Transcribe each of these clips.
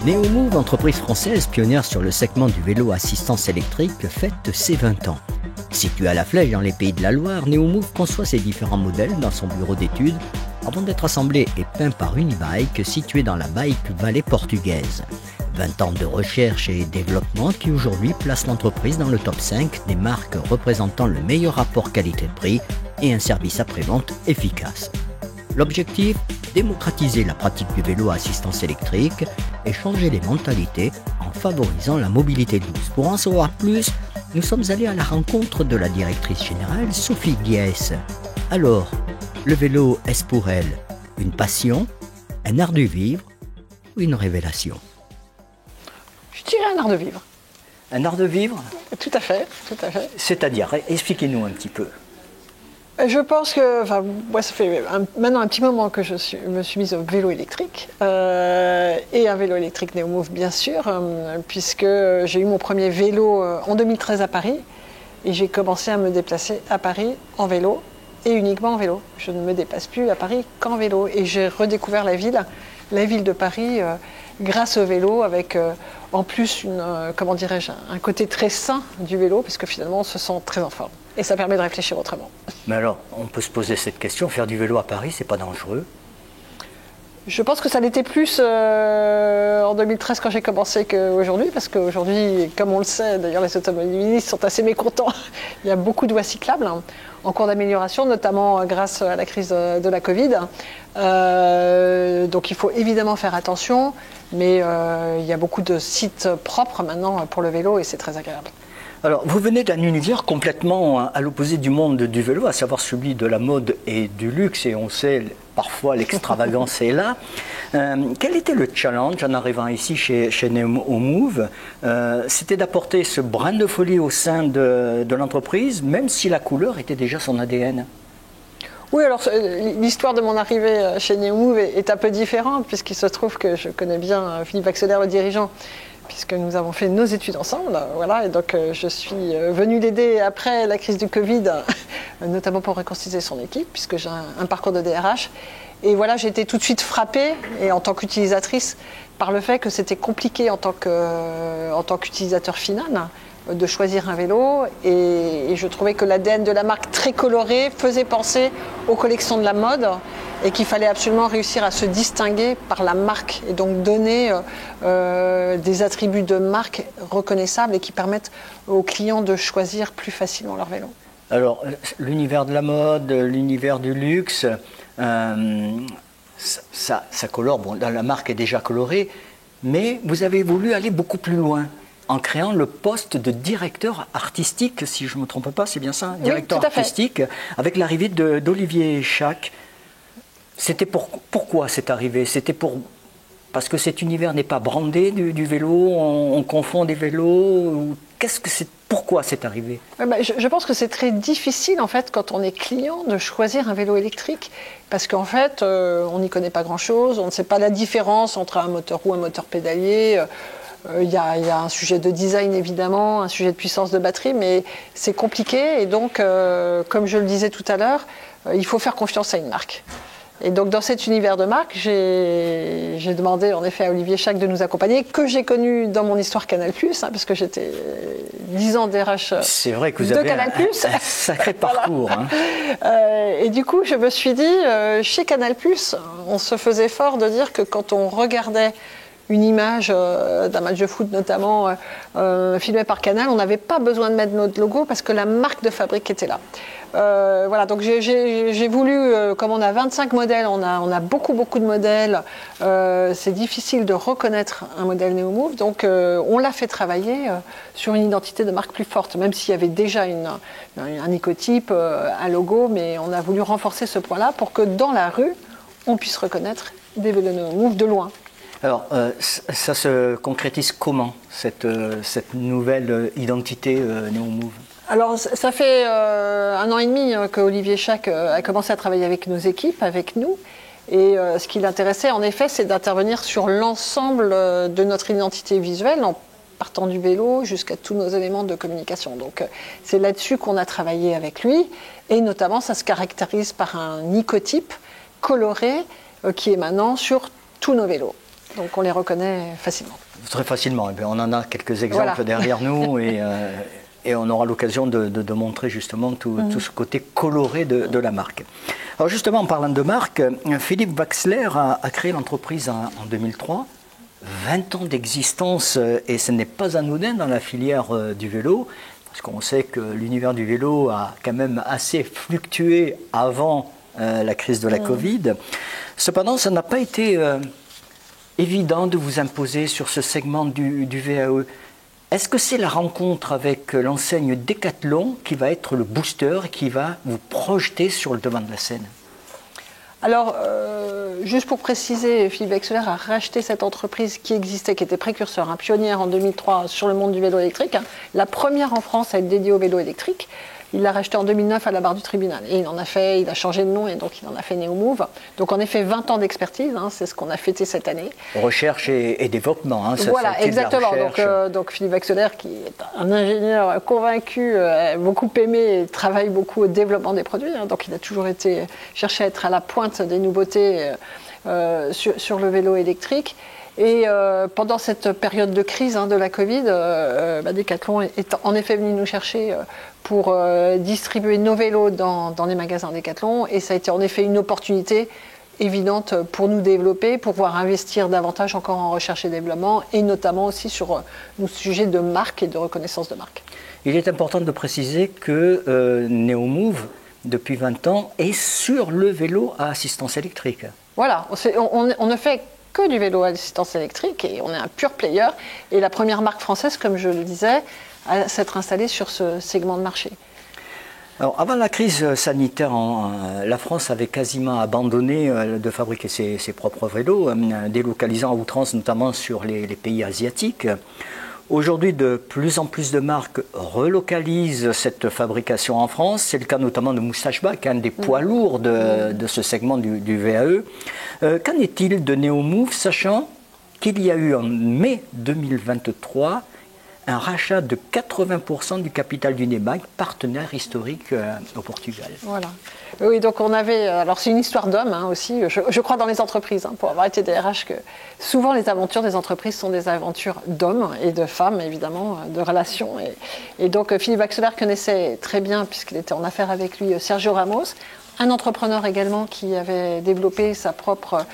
Neomove, entreprise française pionnière sur le segment du vélo assistance électrique, fête ses 20 ans. Située à La Flèche dans les Pays de la Loire, Neomove conçoit ses différents modèles dans son bureau d'études avant d'être assemblé et peint par Unibike, situé dans la Bike Valley portugaise. 20 ans de recherche et développement qui aujourd'hui placent l'entreprise dans le top 5 des marques représentant le meilleur rapport qualité-prix et un service après-vente efficace. L'objectif, démocratiser la pratique du vélo à assistance électrique et changer les mentalités en favorisant la mobilité douce. Pour en savoir plus, nous sommes allés à la rencontre de la directrice générale Sophie Guiès. Alors, le vélo est-ce pour elle une passion, un art du vivre ou une révélation? Je dirais un art de vivre. Un art de vivre? Tout à fait, tout à fait. C'est-à-dire, expliquez-nous un petit peu. Je pense que, moi ça fait maintenant un petit moment que me suis mise au vélo électrique, et un vélo électrique Neomove bien sûr, puisque j'ai eu mon premier vélo en 2013 à Paris, et j'ai commencé à me déplacer à Paris en vélo, et uniquement en vélo. Je ne me déplace plus à Paris qu'en vélo, et j'ai redécouvert la ville de Paris, grâce au vélo, avec en plus un côté très sain du vélo, parce que finalement on se sent très en forme. Et ça permet de réfléchir autrement. Mais alors, on peut se poser cette question, faire du vélo à Paris, c'est pas dangereux? Je pense que ça l'était plus en 2013 quand j'ai commencé qu'aujourd'hui, parce qu'aujourd'hui, comme on le sait, d'ailleurs les automobilistes sont assez mécontents, il y a beaucoup de voies cyclables en cours d'amélioration, notamment grâce à la crise de la Covid. Donc il faut évidemment faire attention, mais il y a beaucoup de sites propres maintenant pour le vélo et c'est très agréable. Alors, vous venez d'un univers complètement à l'opposé du monde du vélo, à savoir celui de la mode et du luxe, et on sait parfois l'extravagance est là. Quel était le challenge en arrivant ici chez Neomove? C'était d'apporter ce brin de folie au sein de l'entreprise, même si la couleur était déjà son ADN. Oui, alors l'histoire de mon arrivée chez Neomove est un peu différente, puisqu'il se trouve que je connais bien Philippe Axelaire, le dirigeant, puisque nous avons fait nos études ensemble, voilà, et donc je suis venue l'aider après la crise du Covid, notamment pour reconstituer son équipe, puisque j'ai un parcours de DRH. Et voilà, j'ai été tout de suite frappée, et en tant qu'utilisatrice, par le fait que c'était compliqué en tant qu'utilisateur final de choisir un vélo, et je trouvais que l'ADN de la marque très coloré faisait penser aux collections de la mode, et qu'il fallait absolument réussir à se distinguer par la marque et donc donner des attributs de marque reconnaissables et qui permettent aux clients de choisir plus facilement leur vélo. Alors, l'univers de la mode, l'univers du luxe, ça colore. Bon, la marque est déjà colorée, mais vous avez voulu aller beaucoup plus loin en créant le poste de directeur artistique, si je ne me trompe pas, c'est bien ça, directeur artistique, avec l'arrivée d'Olivier Chac. C'était pourquoi c'est arrivé? C'était parce que cet univers n'est pas brandé du vélo, on confond des vélos. Pourquoi c'est arrivé? Je pense que c'est très difficile en fait quand on est client de choisir un vélo électrique, parce qu'en fait on n'y connaît pas grand-chose, on ne sait pas la différence entre un moteur roue et un moteur pédalier. Il y a un sujet de design évidemment, un sujet de puissance de batterie, mais c'est compliqué et donc comme je le disais tout à l'heure, il faut faire confiance à une marque. Et donc dans cet univers de marque, j'ai demandé en effet à Olivier Chac de nous accompagner, que j'ai connu dans mon histoire Canal+, parce que j'étais 10 ans DRH C'est vrai que vous avez Canal+. Un sacré parcours. Voilà. Et du coup, je me suis dit, chez Canal+, on se faisait fort de dire que quand on regardait une image d'un match de foot notamment filmé par Canal, on n'avait pas besoin de mettre notre logo parce que la marque de fabrique était là. Voilà, donc j'ai voulu, comme on a 25 modèles, on a beaucoup de modèles, c'est difficile de reconnaître un modèle Neomove, donc on l'a fait travailler sur une identité de marque plus forte, même s'il y avait déjà un écotype, un logo, mais on a voulu renforcer ce point-là pour que dans la rue, on puisse reconnaître des vélos Neomove de loin. Alors, ça se concrétise comment, cette nouvelle identité Neomove? Alors, ça fait 1 an et demi que Olivier Chac a commencé à travailler avec nos équipes, avec nous. Et ce qui l'intéressait, en effet, c'est d'intervenir sur l'ensemble de notre identité visuelle, en partant du vélo jusqu'à tous nos éléments de communication. Donc, c'est là-dessus qu'on a travaillé avec lui. Et notamment, ça se caractérise par un icotype coloré qui est maintenant sur tous nos vélos. Donc on les reconnaît facilement. Très facilement. Eh bien, on en a quelques exemples derrière nous et on aura l'occasion de montrer justement tout ce côté coloré de la marque. Alors justement, en parlant de marque, Philippe Wachsler a créé l'entreprise en 2003. 20 ans d'existence et ce n'est pas anodin dans la filière du vélo, parce qu'on sait que l'univers du vélo a quand même assez fluctué avant la crise de la Covid. Cependant, ça n'a pas été évident de vous imposer sur ce segment du VAE. Est-ce que c'est la rencontre avec l'enseigne Decathlon qui va être le booster et qui va vous projeter sur le devant de la scène ? Alors, juste pour préciser, Philippe Wachsler a racheté cette entreprise qui existait, qui était précurseur, pionnière en 2003 sur le monde du vélo électrique. La première en France à être dédiée au vélo électrique. Il l'a racheté en 2009 à la barre du tribunal. Et il a changé de nom et donc il en a fait Neomove. Donc en effet, 20 ans d'expertise, c'est ce qu'on a fêté cette année. Recherche et développement. Voilà, exactement. Donc Philippe Wachsler, qui est un ingénieur convaincu, beaucoup aimé et travaille beaucoup au développement des produits. Donc il a toujours cherché à être à la pointe des nouveautés sur le vélo électrique. Et pendant cette période de crise de la Covid, Decathlon est en effet venu nous chercher pour distribuer nos vélos dans les magasins Decathlon. Et ça a été en effet une opportunité évidente pour nous développer, pour pouvoir investir davantage encore en recherche et développement, et notamment aussi sur nos sujets de marque et de reconnaissance de marque. Il est important de préciser que Neomove, depuis 20 ans, est sur le vélo à assistance électrique. Voilà, on ne fait que du vélo à assistance électrique et on est un pur player. Et la première marque française, comme je le disais, à s'être installée sur ce segment de marché. Alors, avant la crise sanitaire, la France avait quasiment abandonné de fabriquer ses propres vélos, délocalisant à outrance notamment sur les pays asiatiques. Aujourd'hui, de plus en plus de marques relocalisent cette fabrication en France. C'est le cas notamment de Moustache-Bach, un des poids lourds de ce segment du VAE. Qu'en est-il de Neomove, sachant qu'il y a eu en mai 2023 un rachat de 80% du capital d'Unibail, partenaire historique au Portugal. Voilà. Oui, donc on avait... Alors c'est une histoire d'homme aussi, je crois dans les entreprises, pour avoir été DRH, que souvent les aventures des entreprises sont des aventures d'hommes et de femmes, évidemment, de relations. Et donc Philippe Wachsler connaissait très bien, puisqu'il était en affaire avec lui, Sergio Ramos, un entrepreneur également qui avait développé sa propre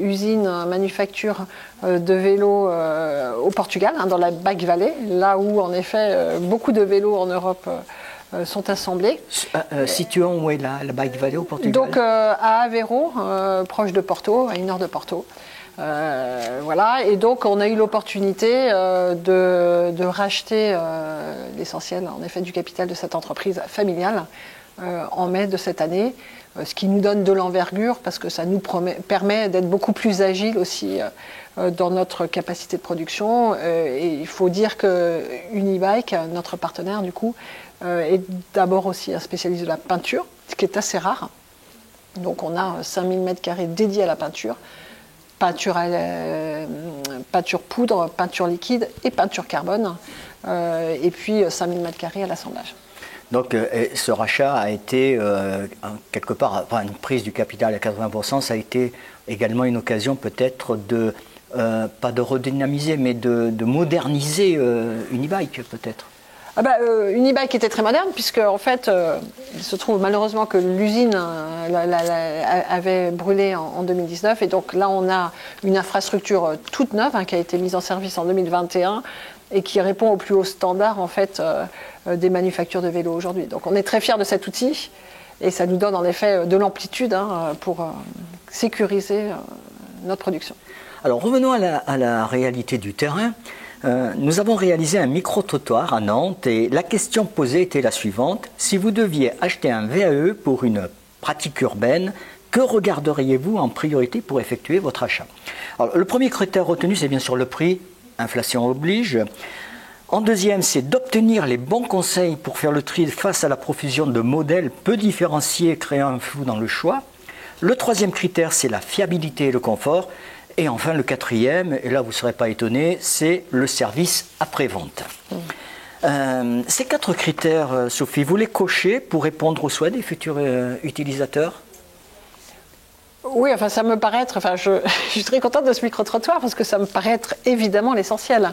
usine, manufacture de vélos au Portugal, dans la Bague Valley, là où en effet beaucoup de vélos en Europe sont assemblés. Situons où est la Bague Valley au Portugal? Donc à Aveiro, proche de Porto, à 1 heure de Porto. Voilà, et donc on a eu l'opportunité de racheter l'essentiel en effet du capital de cette entreprise familiale en mai de cette année, ce qui nous donne de l'envergure parce que ça nous permet d'être beaucoup plus agile aussi dans notre capacité de production. Et il faut dire que Unibike, notre partenaire du coup, est d'abord aussi un spécialiste de la peinture, ce qui est assez rare. Donc on a 5000 m² dédiés à la peinture. Peinture poudre, peinture liquide et peinture carbone, et puis 5000 m² à l'assemblage. Donc ce rachat a été quelque part, enfin, une prise du capital à 80%, ça a été également une occasion peut-être de, pas de redynamiser, mais de moderniser Unibike peut-être. Unibike était très moderne puisque en fait il se trouve malheureusement que l'usine avait brûlé en 2019 et donc là on a une infrastructure toute neuve qui a été mise en service en 2021 et qui répond au plus haut standard en fait des manufactures de vélos aujourd'hui. Donc on est très fiers de cet outil et ça nous donne en effet de l'amplitude pour sécuriser notre production. Alors revenons à la réalité du terrain. Nous avons réalisé un micro-trottoir à Nantes et la question posée était la suivante. Si vous deviez acheter un VAE pour une pratique urbaine, que regarderiez-vous en priorité pour effectuer votre achat? Alors, le premier critère retenu, c'est bien sûr le prix, inflation oblige. En deuxième, c'est d'obtenir les bons conseils pour faire le tri face à la profusion de modèles peu différenciés, créant un flou dans le choix. Le troisième critère, c'est la fiabilité et le confort. Et enfin, le quatrième, et là vous ne serez pas étonné, c'est le service après-vente. Ces 4 critères, Sophie, vous les cochez pour répondre aux souhaits des futurs utilisateurs? Oui, enfin ça me paraît être, je suis très contente de ce micro-trottoir parce que ça me paraît être évidemment l'essentiel.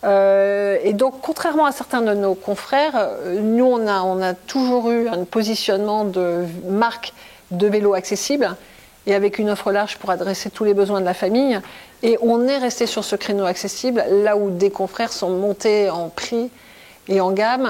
Et donc, contrairement à certains de nos confrères, nous on a toujours eu un positionnement de marque de vélo accessible et avec une offre large pour adresser tous les besoins de la famille. Et on est resté sur ce créneau accessible, là où des confrères sont montés en prix et en gamme.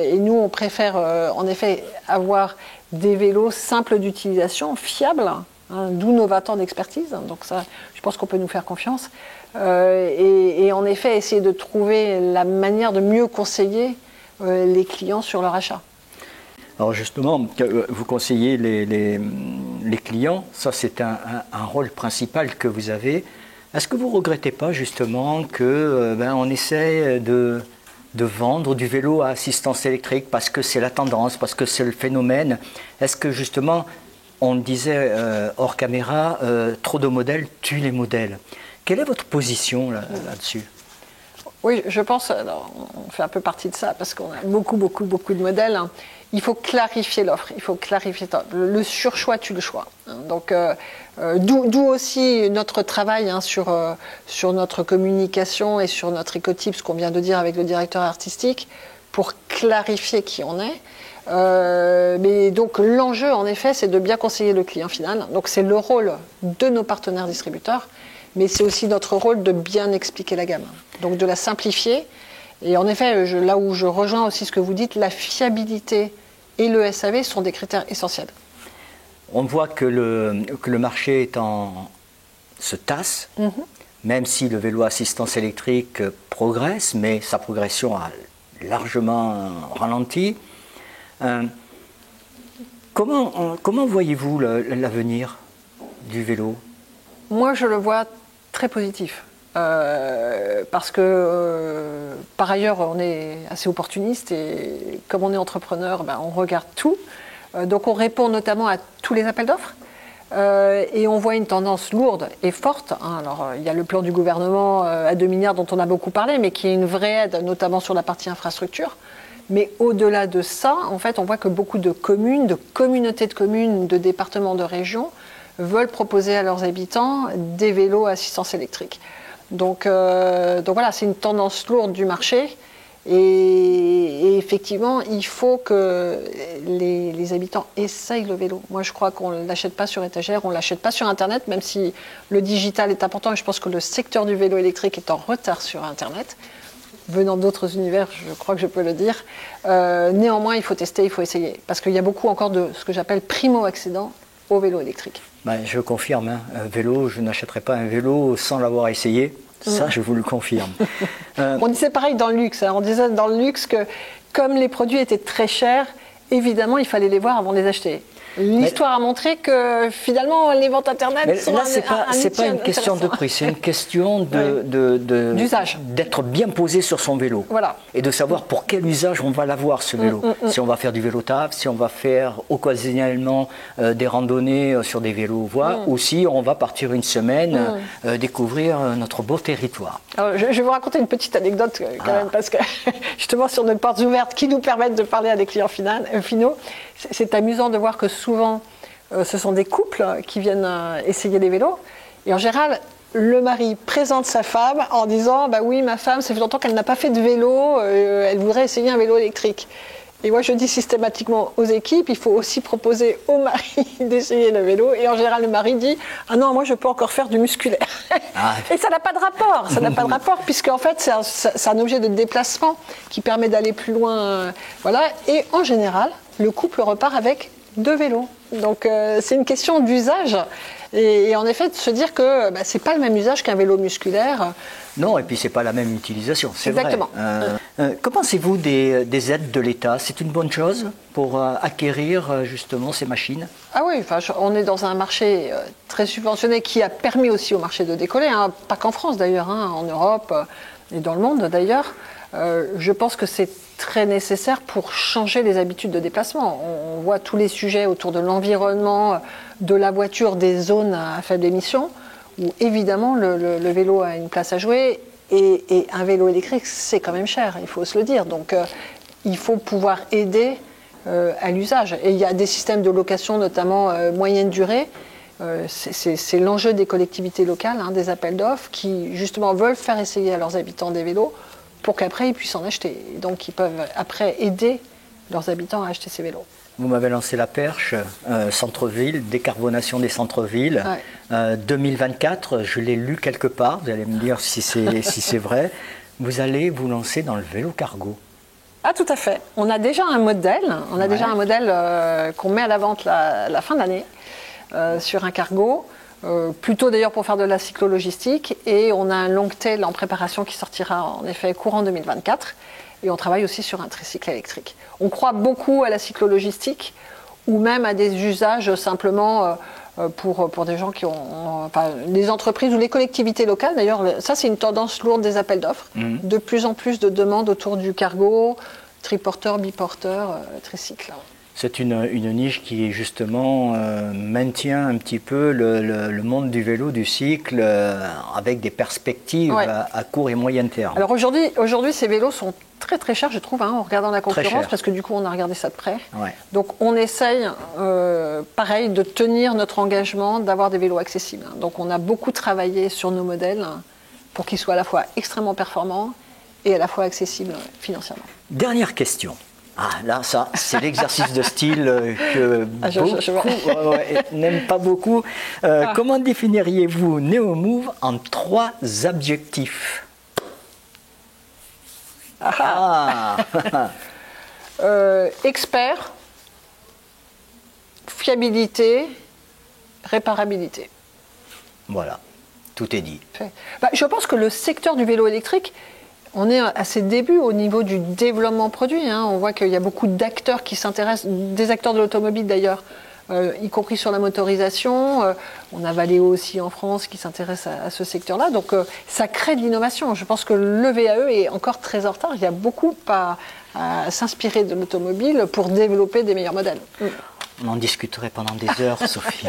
Et nous, on préfère en effet avoir des vélos simples d'utilisation, fiables, hein, d'où nos 20 ans d'expertise. Donc ça, je pense qu'on peut nous faire confiance. Et en effet, essayer de trouver la manière de mieux conseiller les clients sur leur achat. Alors justement, vous conseillez les clients, ça c'est un rôle principal que vous avez. Est-ce que vous ne regrettez pas justement que on essaie de vendre du vélo à assistance électrique parce que c'est la tendance, parce que c'est le phénomène? Est-ce que justement, on disait hors caméra, trop de modèles tuent les modèles? Quelle est votre position là-dessus? Oui, je pense, alors, on fait un peu partie de ça parce qu'on a beaucoup de modèles. Il faut clarifier l'offre, il faut clarifier le surchoix tue le choix. Donc, d'où aussi notre travail sur notre communication et sur notre écotype, ce qu'on vient de dire avec le directeur artistique, pour clarifier qui on est. Mais donc l'enjeu, en effet, c'est de bien conseiller le client final. Donc c'est le rôle de nos partenaires distributeurs, mais c'est aussi notre rôle de bien expliquer la gamme, donc de la simplifier. Et en effet, là où je rejoins aussi ce que vous dites, la fiabilité et le SAV sont des critères essentiels. On voit que le marché se tasse, même si le vélo assistance électrique progresse, mais sa progression a largement ralenti. Comment voyez-vous l'avenir du vélo? Moi, je le vois très positif. Parce que par ailleurs on est assez opportuniste et comme on est entrepreneur, on regarde tout, donc on répond notamment à tous les appels d'offres et on voit une tendance lourde et forte, hein. Alors il y a le plan du gouvernement à 2 milliards dont on a beaucoup parlé, mais qui est une vraie aide notamment sur la partie infrastructure. Mais au-delà de ça, en fait, on voit que beaucoup de communes, de communautés de communes, de départements, de régions veulent proposer à leurs habitants des vélos à assistance électrique. Donc voilà, c'est une tendance lourde du marché et effectivement, il faut que les habitants essayent le vélo. Moi, je crois qu'on ne l'achète pas sur étagère, on ne l'achète pas sur Internet, même si le digital est important et je pense que le secteur du vélo électrique est en retard sur Internet. Venant d'autres univers, je crois que je peux le dire. Néanmoins, il faut tester, il faut essayer. Parce qu'il y a beaucoup encore de ce que j'appelle primo-accédants au vélo électrique. Je confirme, hein, un vélo, je n'achèterai pas un vélo sans l'avoir essayé. Ça, je vous le confirme. On disait pareil dans le luxe. Hein. On disait dans le luxe que comme les produits étaient très chers, évidemment, il fallait les voir avant de les acheter. L'histoire a montré que finalement, les ventes Internet sont là, c'est pas une question de prix, c'est une question d'usage. D'être bien posé sur son vélo. Voilà. Et de savoir pour quel usage on va l'avoir, ce vélo. Si on va faire du vélo taf, si on va faire occasionnellement des randonnées sur des vélos voies, ou si on va partir une semaine découvrir notre beau territoire. Alors, je vais vous raconter une petite anecdote quand même, parce que justement sur nos portes ouvertes qui nous permettent de parler à des clients finaux, c'est amusant de voir que souvent, ce sont des couples qui viennent essayer des vélos. Et en général, le mari présente sa femme en disant « oui, ma femme, ça fait longtemps qu'elle n'a pas fait de vélo, elle voudrait essayer un vélo électrique ». Et moi, je dis systématiquement aux équipes, il faut aussi proposer au mari d'essayer le vélo. Et en général, le mari dit « Ah non, moi, je peux encore faire du musculaire. » Et ça n'a pas de rapport. Ça n'a pas de rapport, puisque en fait, c'est un objet de déplacement qui permet d'aller plus loin. Voilà. Et en général, le couple repart avec 2 vélos. Donc, c'est une question d'usage. Et en effet, de se dire que ce n'est pas le même usage qu'un vélo musculaire. Non, et puis c'est pas la même utilisation, c'est exactement. Vrai. Que pensez-vous des aides de l'État? C'est une bonne chose pour acquérir justement ces machines? Ah oui, on est dans un marché très subventionné qui a permis aussi au marché de décoller, hein, pas qu'en France d'ailleurs, hein, en Europe et dans le monde d'ailleurs. Je pense que c'est très nécessaire pour changer les habitudes de déplacement. On voit tous les sujets autour de l'environnement, de la voiture, des zones à faible émission, où évidemment le vélo a une place à jouer et un vélo électrique c'est quand même cher, il faut se le dire. Donc il faut pouvoir aider à l'usage. Et il y a des systèmes de location notamment moyenne durée C'est l'enjeu des collectivités locales, hein, des appels d'offres, qui justement veulent faire essayer à leurs habitants des vélos pour qu'après ils puissent en acheter. Et donc ils peuvent après aider leurs habitants à acheter ces vélos. Vous m'avez lancé la perche, centre-ville, décarbonation des centres-villes. Ouais. 2024, je l'ai lu quelque part, vous allez me dire si c'est vrai. Vous allez vous lancer dans le vélo cargo. Ah, tout à fait. On a déjà un modèle, qu'on met à la vente la fin d'année sur un cargo, plutôt d'ailleurs pour faire de la cyclo-logistique. Et on a un long tail en préparation qui sortira en effet courant 2024. Et on travaille aussi sur un tricycle électrique. On croit beaucoup à la cyclo-logistique ou même à des usages simplement pour des gens qui ont... Enfin, les entreprises ou les collectivités locales, d'ailleurs, ça c'est une tendance lourde des appels d'offres. De plus en plus de demandes autour du cargo, triporteur, biporteur, tricycle. C'est une niche qui justement maintient un petit peu le monde du vélo, du cycle, avec des perspectives à court et moyen terme. Alors aujourd'hui, ces vélos sont très très chers, je trouve, hein, en regardant la concurrence, parce que du coup on a regardé ça de près. Ouais. Donc on essaye, pareil, de tenir notre engagement, d'avoir des vélos accessibles. Donc on a beaucoup travaillé sur nos modèles pour qu'ils soient à la fois extrêmement performants et à la fois accessibles financièrement. Dernière question. Ah, là, ça, c'est l'exercice de style que beaucoup n'aiment pas beaucoup. Comment définiriez-vous NeoMove en 3 adjectifs? Expert, fiabilité, réparabilité. Voilà, tout est dit. Je pense que le secteur du vélo électrique, on est à ses débuts au niveau du développement produit. Hein. On voit qu'il y a beaucoup d'acteurs qui s'intéressent, des acteurs de l'automobile d'ailleurs, y compris sur la motorisation. On a Valeo aussi en France qui s'intéresse à ce secteur-là. Donc ça crée de l'innovation. Je pense que le VAE est encore très en retard. Il y a beaucoup à s'inspirer de l'automobile pour développer des meilleurs modèles. On en discuterait pendant des heures, Sophie.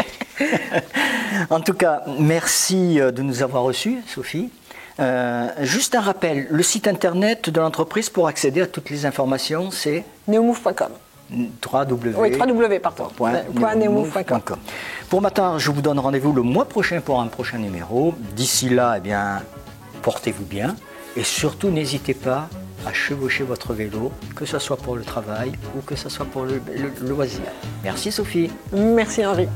En tout cas, merci de nous avoir reçus, Sophie. Juste un rappel, le site internet de l'entreprise pour accéder à toutes les informations, c'est neomove.com. www.neomove.com. Pour ma part, je vous donne rendez-vous le mois prochain pour un prochain numéro. D'ici là, eh bien, portez-vous bien et surtout n'hésitez pas à chevaucher votre vélo, que ce soit pour le travail ou que ce soit pour le loisir. Merci Sophie. Merci Henri.